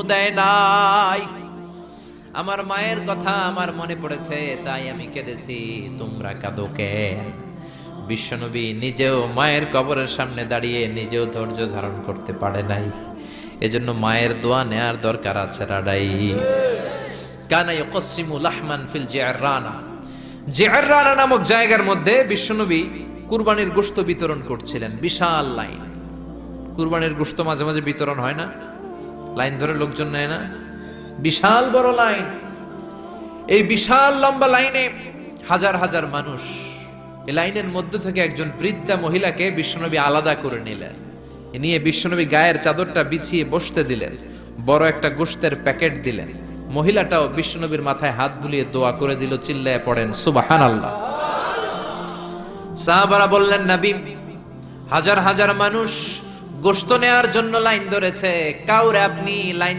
দেয় নাই। আমার মায়ের কথা আমার মনে পড়েছে, তাই আমি কেঁদেছি। তোমরা কাঁদো কেন? বিশ্বনবী নিজেও মায়ের কবরের সামনে দাঁড়িয়ে নিজেও ধৈর্য ধারণ করতে পারে নাই। এজন্য মায়ের দোয়া নেয়ার দরকার আছে রাডাই। কানা ইয়াকসিমু লাহমান ফিল জিআররানা। জিআররানা নামক জায়গার মধ্যে বিশ্বনবী কুরবানির গোশত বিতরণ করছিলেন। বিশাল লাইন। কুরবানির গোশত মাঝে মাঝে বিতরণ হয় না, লাইন ধরে লোকজন নেয় না, বিশাল বড় লাইন। এই বিশাল লম্বা লাইনে হাজার হাজার মানুষ। এই লাইনের মধ্য থেকে একজন বৃদ্ধা মহিলাকে বিশ্বনবী আলাদা করে নিলেন, নিয়ে বিশ্বনবী গায়ের চাদরটা বিছিয়ে বসতে দিলেন, বড় একটা গোশতের প্যাকেট দিলেন। মহিলাটাও বিশ্বনবীর মাথায় হাত বুলিয়ে দোয়া করে দিল। চিল্লায় পড়েন সুবহানাল্লাহ। সাহাবারা বললেন, নবী, হাজার হাজার মানুষ গোশত নেয়ার জন্য লাইন ধরেছে, কাউরে আপনি লাইন